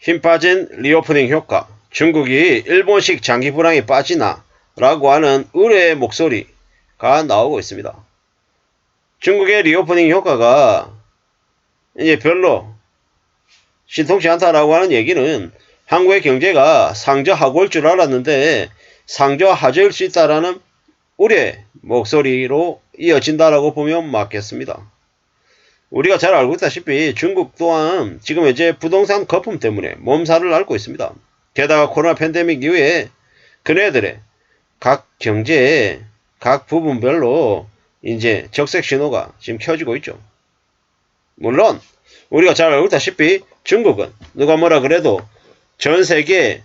힘 빠진 리오프닝 효과, 중국이 일본식 장기 불황에 빠지나 라고 하는 의뢰의 목소리가 나오고 있습니다. 중국의 리오프닝 효과가 이제 별로 신통치 않다라고 하는 얘기는 한국의 경제가 상저하고 올 줄 알았는데 상저하저일 수 있다라는 우려의 목소리로 이어진다라고 보면 맞겠습니다. 우리가 잘 알고 있다시피 중국 또한 지금 현재 부동산 거품 때문에 몸살을 앓고 있습니다. 게다가 코로나 팬데믹 이후에 그네들의 각 경제의 각 부분별로 이제 적색 신호가 지금 켜지고 있죠. 물론 우리가 잘 알고 있다시피 중국은 누가 뭐라 그래도 전 세계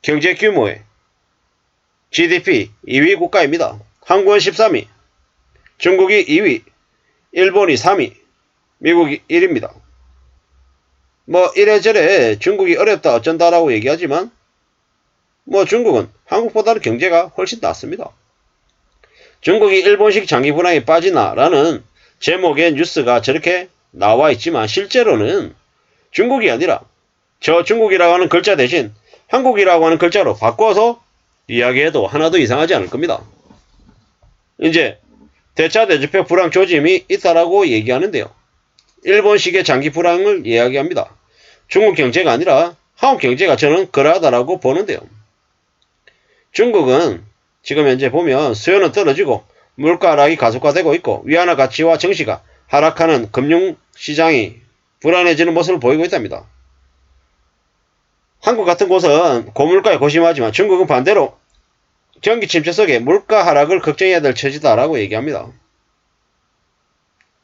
경제 규모의 GDP 2위 국가입니다. 한국은 13위, 중국이 2위, 일본이 3위, 미국이 1위입니다. 뭐 이래저래 중국이 어렵다 어쩐다라고 얘기하지만 뭐 중국은 한국보다는 경제가 훨씬 낫습니다. 중국이 일본식 장기 불황에 빠지나 라는 제목의 뉴스가 저렇게 나와 있지만 실제로는 중국이 아니라 저 중국이라고 하는 글자 대신 한국이라고 하는 글자로 바꿔서 이야기해도 하나도 이상하지 않을 겁니다. 이제 대차 대조표 불황 조짐이 있다라고 얘기하는데요. 일본식의 장기 불황을 이야기합니다. 중국 경제가 아니라 한국 경제가 저는 그러하다라고 보는데요. 중국은 지금 현재 보면 수요는 떨어지고 물가 하락이 가속화되고 있고 위안화 가치와 증시가 하락하는 금융시장이 불안해지는 모습을 보이고 있답니다. 한국 같은 곳은 고물가에 고심하지만 중국은 반대로 경기 침체 속에 물가 하락을 걱정해야 될 처지다라고 얘기합니다.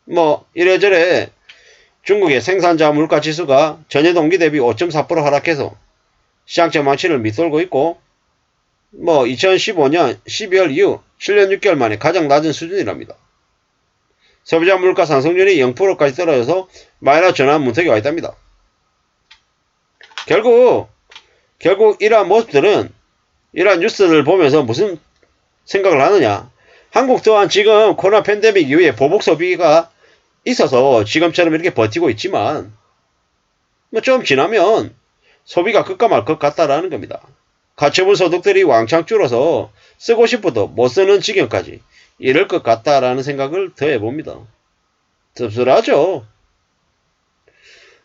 뭐 이래저래 중국의 생산자 물가 지수가 전년 동기 대비 5.4% 하락해서 시장 전망치를 밑돌고 있고 뭐 2015년 12월 이후 7년 6개월 만에 가장 낮은 수준이랍니다. 소비자 물가 상승률이 0%까지 떨어져서 마이너스 전환 문턱에 와 있답니다. 결국 이러한 모습들은 이러한 뉴스를 보면서 무슨 생각을 하느냐. 한국 또한 지금 코로나 팬데믹 이후에 보복 소비가 있어서 지금처럼 이렇게 버티고 있지만 뭐 좀 지나면 소비가 급가 말 것 같다라는 겁니다. 가처분 소득들이 왕창 줄어서 쓰고 싶어도 못 쓰는 지경까지 이럴 것 같다라는 생각을 더 해봅니다. 씁쓸하죠.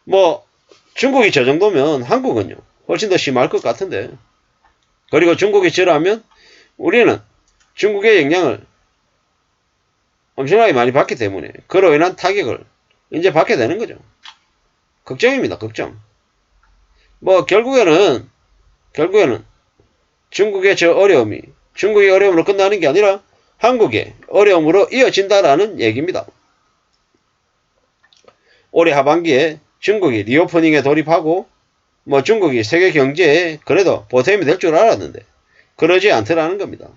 뭐 중국이 저 정도면 한국은요 훨씬 더 심할 것 같은데, 그리고 중국이 저러하면 우리는 중국의 영향을 엄청나게 많이 받기 때문에 그로 인한 타격을 이제 받게 되는 거죠. 걱정입니다. 걱정. 뭐 결국에는 중국의 저 어려움이 중국의 어려움으로 끝나는 게 아니라 한국의 어려움으로 이어진다라는 얘기입니다. 올해 하반기에 중국이 리오프닝에 돌입하고 뭐 중국이 세계 경제에 그래도 보탬이 될 줄 알았는데 그러지 않더라는 겁니다.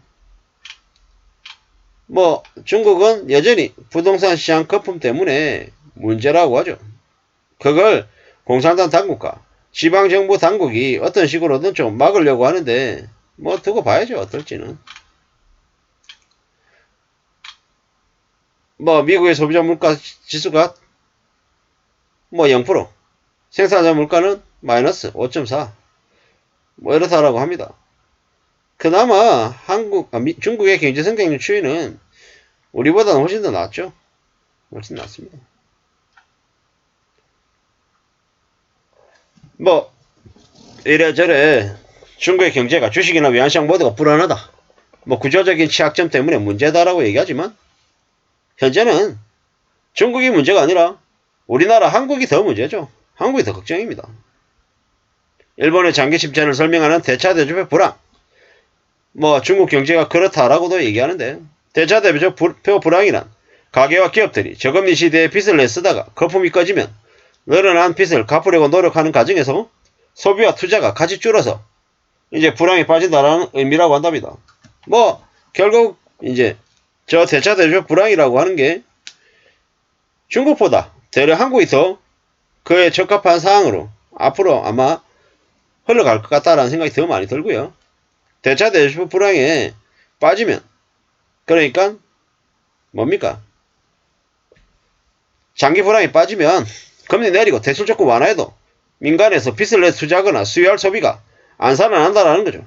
뭐 중국은 여전히 부동산 시장 거품 때문에 문제라고 하죠. 그걸 공산당 당국과 지방정부 당국이 어떤 식으로든 좀 막으려고 하는데 뭐 두고 봐야죠. 어떨지는. 뭐 미국의 소비자 물가 지수가 뭐 0%, 생산자 물가는 마이너스 5.4 뭐 이렇다라고 합니다. 그나마 중국의 경제 성장률 추이는 우리보다는 훨씬 더 낫죠. 훨씬 낫습니다. 뭐 이래저래 중국의 경제가 주식이나 외환시장 모두가 불안하다, 뭐 구조적인 취약점 때문에 문제다라고 얘기하지만 현재는 중국이 문제가 아니라 우리나라 한국이 더 문제죠. 한국이 더 걱정입니다. 일본의 장기 침체를 설명하는 대차 대조표 불황, 뭐 중국 경제가 그렇다라고도 얘기하는데, 대차 대조표 불황이란 가계와 기업들이 저금리 시대에 빚을 내쓰다가 거품이 꺼지면 늘어난 빚을 갚으려고 노력하는 과정에서 소비와 투자가 같이 줄어서 이제 불황에 빠진다라는 의미라고 한답니다. 뭐 결국 이제 저 대차 대조표 불황이라고 하는 게 중국보다 대려 한국이 더 그에 적합한 상황으로 앞으로 아마 흘러갈 것 같다라는 생각이 더 많이 들고요. 대차 대조표 불황에 빠지면 그러니까 뭡니까? 장기 불황에 빠지면 금리 내리고 대출 조건 완화해도 민간에서 빚을 내 투자하거나 수요할 소비가 안 살아난다라는 거죠.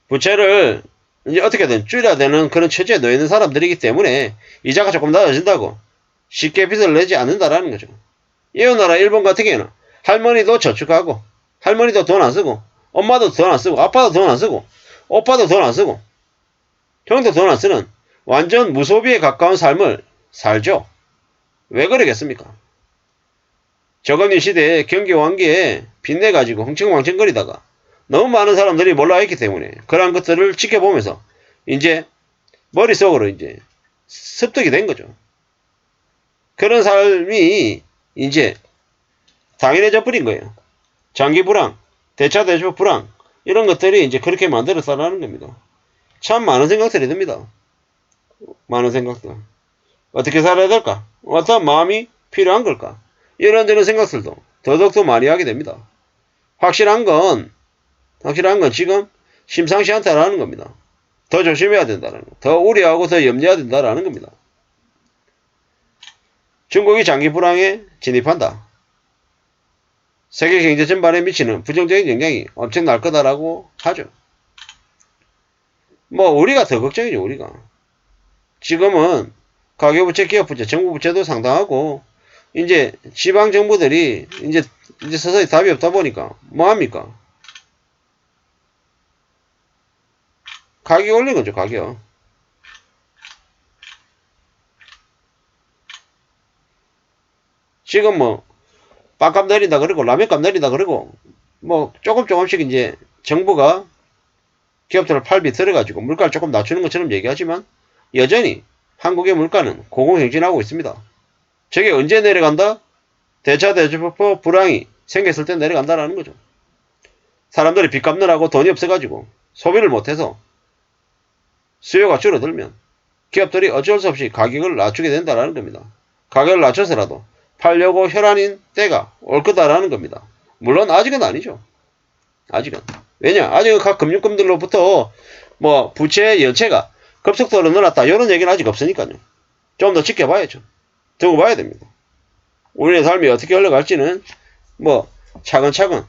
부채를 이제 어떻게든 줄여야 되는 그런 처지에 놓여 있는 사람들이기 때문에 이자가 조금 낮아진다고 쉽게 빚을 내지 않는다라는 거죠. 이웃나라 일본 같은 경우에는 할머니도 저축하고 할머니도 돈 안 쓰고 엄마도 돈 안 쓰고 아빠도 돈 안 쓰고 오빠도 돈 안 쓰고 형도 돈 안 쓰는 완전 무소비에 가까운 삶을 살죠. 왜 그러겠습니까? 저금리 시대에 경기 완기에 빚내가지고 흥청망청거리다가 너무 많은 사람들이 몰려있기 때문에 그러한 것들을 지켜보면서 이제 머릿속으로 이제 습득이 된 거죠. 그런 삶이 이제 당연해져 버린 거예요. 장기 불황, 대차 대조 불황 이런 것들이 이제 그렇게 만들었다라는 겁니다. 참 많은 생각들이 듭니다. 많은 생각들. 어떻게 살아야 될까? 어떤 마음이 필요한 걸까? 이런저런 생각들도 더더욱더 많이 하게 됩니다. 확실한 건 지금 심상치 않다라는 겁니다. 더 조심해야 된다는 거. 더 우려하고 더 염려해야 된다라는 겁니다. 중국이 장기 불황에 진입한다. 세계 경제 전반에 미치는 부정적인 영향이 엄청날 거다라고 하죠. 뭐 우리가 더 걱정이죠. 우리가. 지금은 가계부채, 기업부채, 정부부채도 상당하고 이제 지방정부들이 이제 서서히 답이 없다 보니까 뭐합니까? 가격 올린 거죠. 가격. 지금 뭐 빵값 내린다 그러고 라면값 내린다 그러고 뭐 조금씩 이제 정부가 기업들을 팔비 들어가지고 물가를 조금 낮추는 것처럼 얘기하지만 여전히 한국의 물가는 고공행진하고 있습니다. 저게 언제 내려간다? 대차 대조법 불황이 생겼을 때 내려간다라는 거죠. 사람들이 빚 갚느라고 돈이 없어가지고 소비를 못해서 수요가 줄어들면 기업들이 어쩔 수 없이 가격을 낮추게 된다라는 겁니다. 가격을 낮춰서라도 팔려고 혈안인 때가 올 거다라는 겁니다. 물론 아직은 아니죠. 아직은. 왜냐? 아직은 각 금융권들로부터 뭐 부채 연체가 급속도로 늘었다 이런 얘기는 아직 없으니까요. 좀 더 지켜봐야죠. 두고 봐야 됩니다. 우리의 삶이 어떻게 흘러갈지는 뭐 차근차근